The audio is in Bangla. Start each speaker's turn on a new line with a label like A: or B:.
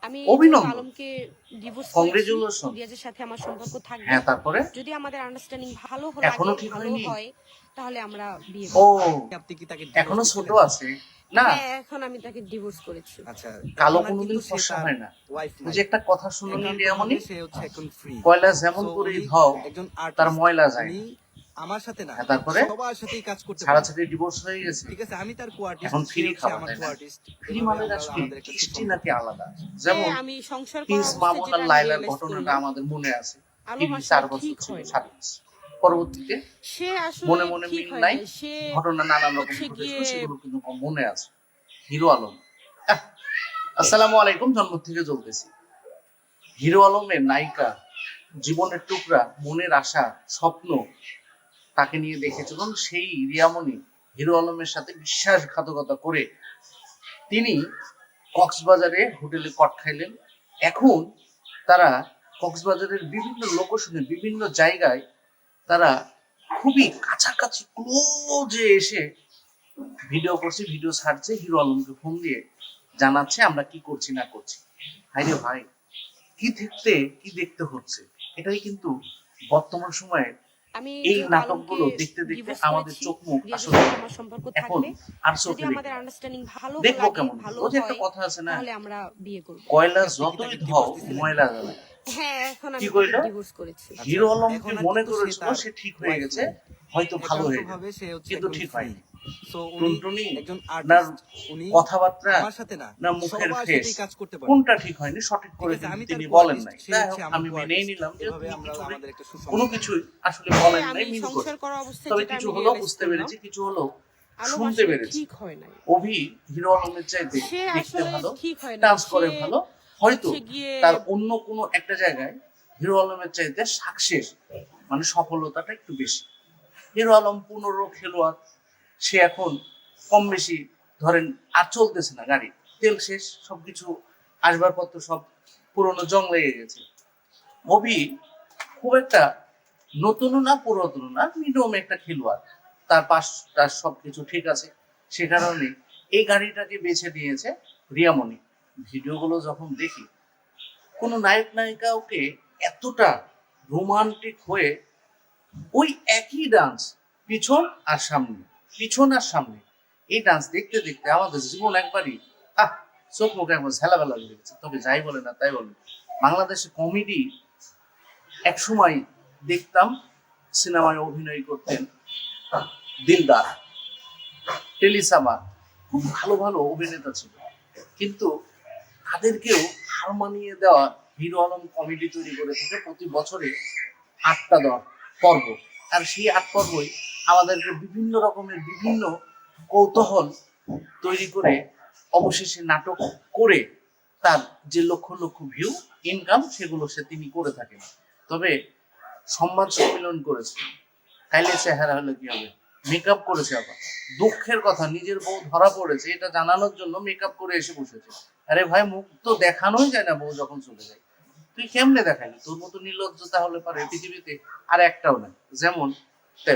A: আমি
B: অভিনন্দন,
A: আলমকে ডিভোর্স করেছি।
B: কংগ্রেচুলেশন।
A: রিয়াজের সাথে আমার সম্পর্ক থাকবে।
B: হ্যাঁ, তারপরে
A: যদি আমাদের আন্ডারস্ট্যান্ডিং ভালো
B: এখনো
A: লাগে,
B: ঠিক
A: ভালো
B: হয়নি?
A: হয়, তাহলে আমরা বিয়ে
B: ও,
A: করব।
C: আপনি কি তাকে
B: এখনো
C: ডিভোর্স
B: ছোট
C: দিয়েছিলেন?
B: আছে না?
A: হ্যাঁ, এখন আমি তাকে ডিভোর্স করেছি।
C: আচ্ছা,
B: কালো
C: এখন আর
B: কোনোদিন
C: কিন্তু সে
B: ফর্সা
C: তার
B: হয় না।
C: ওয়াইফ
B: ওই
C: নাই।
B: যে একটা কথা শুনুনি
C: একান্তভাবে
B: রিয়ামণি,
C: সে হচ্ছে এখন ফ্রি।
B: কয়লা যেমন
C: সো
B: করে
C: উনি
B: ধাও
C: একজন
B: তার
C: আর্টিস্ট।
B: ময়লা যায়
C: উনি
B: না।
C: আমার সাথে না,
B: হ্যাঁ, তারপরে
C: সবার সাথেই কাজ করতে পারে।
B: ছাড়াছাড়ি ডিভোর্স হয়ে গেছে,
C: ঠিক আছে, আমি তার কো-আর্টিস্ট,
B: এখন
C: সে
B: ফ্রি
C: হচ্ছে
B: খাওয়া
C: আমার
B: যায় না?
C: কো-আর্টিস্ট।
B: ফ্রি
C: এভাবে
B: মানে
C: আমরা
B: আসলে
C: আমাদের একটা
B: টেস্টি
C: সুসম্পর্ক।
B: নাকি আলাদা?
A: যে
B: যেমন
A: আমি সংসার করা
B: প্রিন্স
A: অবস্থায়
B: মামুন
A: যেটা
B: আর
A: আমি
B: লায়লার
A: রিয়েলাইজ
B: ঘটনাটা
A: করলাম,
B: আমাদের মনে আছে।
A: আলম
B: টিভি 4
A: আসলে
B: বছর
A: ঠিক
B: ছিল,
A: হয় না।
B: 7 মাস। পরবর্তীতে
A: সে আসলে
B: মনে মনে
A: ঠিক
B: মিল
A: হয়
B: নাই,
A: না। সে
B: ঘটনা নানান রকম
A: হচ্ছে
B: ঘটেছিল,
A: গিয়ে
B: সেগুলো কিন্তু মনে আছে। হিরো আলম, আহ, আসসালামু আলাইকুম, জন্ম থেকে চলতেছি। হিরো আলমের নায়িকা, জীবনের টুকরা, মনের আশা, স্বপ্ন, তাকে নিয়ে দেখেছিল। এবং সেই রিয়ামণি হিরো আলমের সাথে বিশ্বাসঘাতকতা করে তিনি কক্সবাজারে হোটেলে কট খাইলেন। এখন তারা কক্সবাজারের বিভিন্ন লোকেশনে, বিভিন্ন জায়গায় তারা খুবই কাছাকাছি ক্লোজে এসে ভিডিও করছে, ভিডিও ছাড়ছে, হিরো আলমকে ফোন দিয়ে জানাচ্ছে আমরা কি করছি না করছি। হাইরে ভাই, কি দেখতে হচ্ছে? এটাই কিন্তু বর্তমান সময়ে
A: আমি
B: এই
A: যেহেতু আলমকে
B: নাটকগুলো দেখতে দেখতে
A: ডিভোর্স
B: আমাদের
A: করেছি,
B: চোখ মুখ
A: রিয়াজের
B: আসলে
A: সাথে আমার সম্পর্ক
B: এখন
A: থাকবে।
B: আর
A: যদি
B: চোখে
A: আমাদের
B: দেখি না।
A: আন্ডারস্ট্যান্ডিং ভালো
B: দেখবো
A: লাগে,
B: কেমন?
A: ভালো
B: ওই যে একটা
A: হয়,
B: কথা আছে না,
A: তাহলে আমরা বিয়ে করব।
B: কয়লা
C: আপনি কি
B: যতই
C: তাকে
B: ধাও
C: ডিভোর্স দিছিলেন?
B: ময়লা যাবে।
A: হ্যাঁ, এখন
B: কি
A: আমি
B: কইল?
A: তাকে ডিভোর্স করেছি।
B: হিরো
C: আচ্ছা,
B: আলমকে
C: এখন আর
B: মনে
C: কিন্তু সে
B: করেছিল
C: তার
B: সে ঠিক হয়ে
C: ওয়াইফ
B: গেছে,
C: নাই।
B: হয়তো ভালো হয়ে যাবে,
C: একান্তভাবে সে হচ্ছে
B: কিন্তু
C: এখন
B: ঠিক
C: ফ্রি।
B: হয়নি।
C: সো উনি
B: টুনটুনি
C: একজন
B: না
C: আর্টিস্ট। উনি
B: কথাবার্তা
C: আমার সাথে না,
B: না মুখের
C: সবার
B: ফেস,
C: সাথেই কাজ করতে পারে।
B: কোনটা ঠিক হয়নি সঠিক
C: ঠিক
B: করে
C: আছে,
B: কিন্তু
C: আমি তার
B: তিনি বলেন
C: কো-আর্টিস্ট,
B: নাই।
C: সে
B: যাই
C: হচ্ছে
B: হোক,
C: আমার
B: আমি মেনেই
C: কো-আর্টিস্ট।
B: নিলাম যে
C: এভাবে
B: তিনি
C: আমরা
B: কিছু
C: আমাদের একটা
B: কোনো
C: সুসম্পর্ক।
B: কিছুই আসলে
A: যে
B: বলেন
A: আমি
B: নাই, মিল
A: সংসার
B: করেছে।
A: করা অবস্থায়
B: তবে
A: যেটা
B: কিছু
A: আমি
B: হলেও
A: রিয়েলাইজ
B: বুঝতে
A: করলাম,
B: পেরেছি, কিছু হলেও
A: আলম
B: শুনতে
A: আসলে
B: পেরেছি।
A: ঠিক হয় নাই।
B: অভি হিরো আলমের চাইতে
A: সে
B: দেখতে
A: আসলে
B: ভালো,
A: ঠিক হয় নাই।
B: ডান্স
A: সে
B: করে ভালো, হয়তো
A: হচ্ছে গিয়ে
B: তার অন্য কোনো একটা জায়গায় হিরো আলমের চাইতে সাকসেস মানে সফলতাটা একটু বেশি। হিরো আলম 15 খেলোয়াড়, সে এখন কম বেশি ধরেন আর চলতেছে না, গাড়ি তেল শেষ, সবকিছু আসবাবপত্র সব পুরনো জং লেগে গেছে। অভি খুব একটা নতুনও না পুরাতনও না, মিডিয়াম একটা খেলোয়াড়, তার পাশ তার সবকিছু ঠিক আছে। সে কারণে এই গাড়িটাকে বেছে নিয়েছে রিয়ামণি। ভিডিওগুলো যখন দেখি, কোনো নায়ক নায়িকা ওকে এতটা রোমান্টিক হয়ে ওই একই ডান্স পিছন আর সামনে, পিছন আর সামনে, এই ডান্স দেখতে দেখতে আমাদের জীবন একবারই আহ চোখ মুখে একবার ঝালাবেলা হয়ে গেছে। তবে যাই বলে না তাই বলে, বাংলাদেশে কমেডি একসময় দেখতাম, সিনেমায় অভিনয় করতেন দিলদার, টেলিসামা, খুব ভালো ভালো অভিনেতা ছিল, কিন্তু তাদেরকেও হার মানিয়ে দেওয়া হিরো আলম কমেডি তৈরি করে থাকে প্রতি বছরে 8টা পর্ব। আর সেই 8 পর্বই আমাদেরকে বিভিন্ন রকমের বিভিন্ন কৌতূহল তৈরি করে অবশেষে নাটক করে তার যে লক্ষ লক্ষ ভিউ ইনকাম, সেগুলো তিনি করে থাকেন। তবে সম্মান সম্মিলন করেছে, তাইলে চেহারা হলে কি হবে, মেকআপ করেছে। আবার দুঃখের কথা, নিজের বউ ধরা পড়েছে এটা জানানোর জন্য মেকআপ করে এসে বসেছে। আরে ভাই, মুখ তো দেখানোই যায় না বউ যখন চলে যায়, তুই কেমনে দেখালি? তোর মতো নির্লজ্জ তাহলে পারে পৃথিবীতে আর একটাও নাই। যেমন